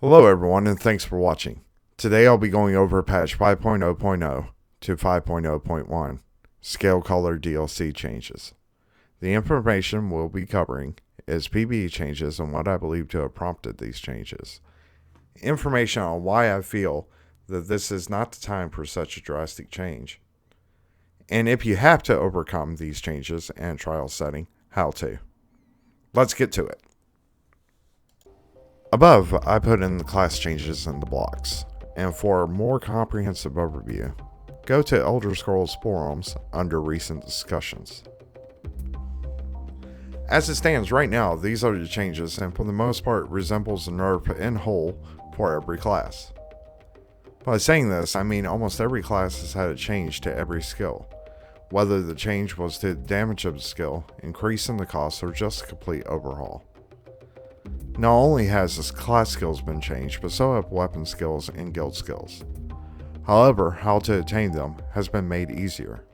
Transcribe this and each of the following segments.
Hello everyone and thanks for watching. Today I'll be going over patch 5.0.0 to 5.0.1 Scalebreaker DLC changes. The information we'll be covering is PvE changes and what I believe to have prompted these changes. Information on why I feel that this is not the time for such a drastic change. And if you have to overcome these changes in a trial setting, how to. Let's get to it. Above, I put in the class changes in the blocks, and for a more comprehensive overview, go to Elder Scrolls forums under recent discussions. As it stands right now, these are the changes and for the most part resembles a nerf in whole for every class. By saying this, I mean almost every class has had a change to every skill, whether the change was to the damage of the skill, increase in the cost, or just a complete overhaul. Not only has the class skills been changed, but so have weapon skills and guild skills. However, how to attain them has been made easier.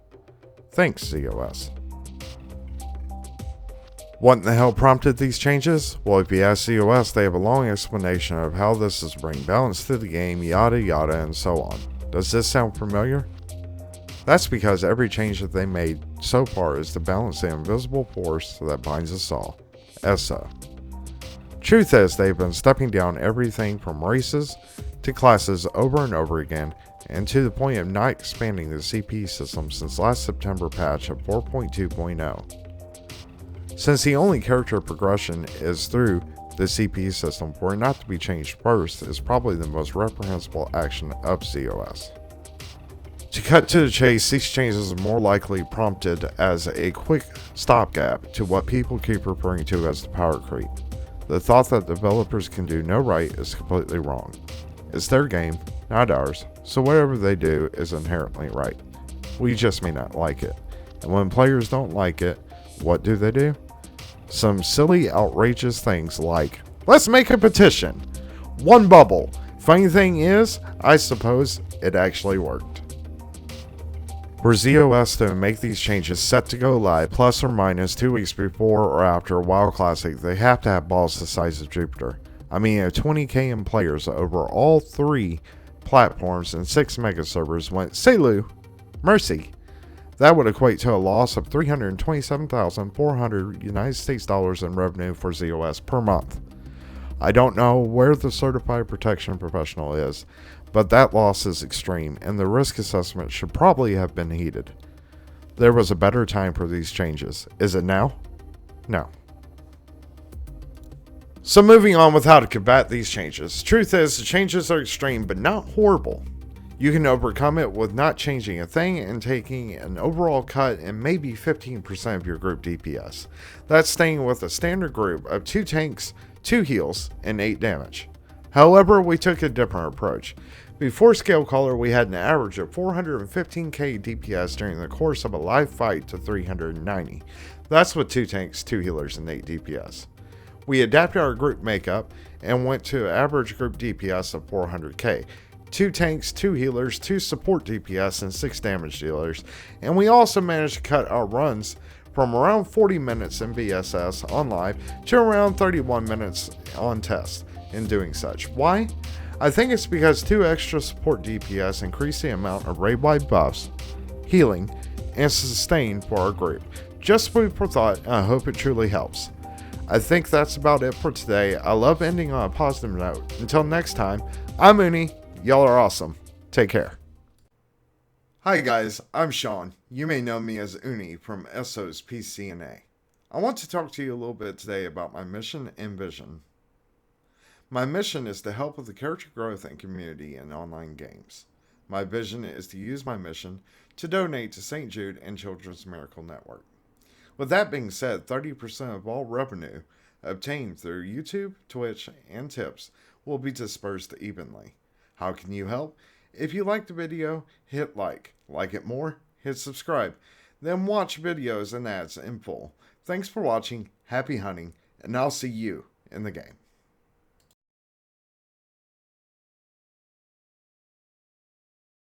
Thanks, ZOS. What in the hell prompted these changes? Well, if you ask ZOS, they have a long explanation of how this is to bring balance to the game, yada yada and so on. Does this sound familiar? That's because every change that they made so far is to balance the invisible force that binds us all, ESSA. Truth is, they've been stepping down everything from races to classes over and over again, and to the point of not expanding the CP system since last September patch of 4.2.0. Since the only character progression is through the CP system, for it not to be changed first is probably the most reprehensible action of ZOS. To cut to the chase, these changes are more likely prompted as a quick stopgap to what people keep referring to as the power creep. The thought that developers can do no right is completely wrong. It's their game, not ours, so whatever they do is inherently right. We just may not like it. And when players don't like it, what do? Some silly, outrageous things like, let's make a petition! One bubble! Funny thing is, I suppose it actually worked. For ZOS to make these changes set to go live plus or minus 2 weeks before or after WoW Classic, they have to have balls the size of Jupiter. I mean, if 20k in players over all 3 platforms and 6 mega servers went, Selu, mercy, that would equate to a loss of $327,400 United States dollars in revenue for ZOS per month. I don't know where the certified protection professional is, but that loss is extreme, and the risk assessment should probably have been heeded. There was a better time for these changes. Is it now? No. So moving on with how to combat these changes. Truth is, the changes are extreme, but not horrible. You can overcome it with not changing a thing and taking an overall cut in maybe 15% of your group DPS. That's staying with a standard group of 2 tanks, 2 heals, and 8 damage. However, we took a different approach. Before Scalebreaker, we had an average of 415k DPS during the course of a live fight to 390. That's with 2 tanks, 2 healers, and 8 DPS. We adapted our group makeup and went to an average group DPS of 400k. 2 tanks, 2 healers, 2 support DPS, and 6 damage dealers. And we also managed to cut our runs from around 40 minutes in VSS on live to around 31 minutes on test in doing such. Why? I think it's because 2 extra support DPS increase the amount of raid-wide buffs, healing, and sustain for our group. Just food for thought, and I hope it truly helps. I think that's about it for today. I love ending on a positive note. Until next time, I'm Uni. Y'all are awesome. Take care. Hi guys, I'm Sean. You may know me as Uni from Esso's PCNA. I want to talk to you a little bit today about my mission and vision. My mission is to help with the character growth and community in online games. My vision is to use my mission to donate to St. Jude and Children's Miracle Network. With that being said, 30% of all revenue obtained through YouTube, Twitch, and tips will be dispersed evenly. How can you help? If you like the video, hit like it more, hit subscribe, then watch videos and ads in full. Thanks for watching, happy hunting, and I'll see you in the game.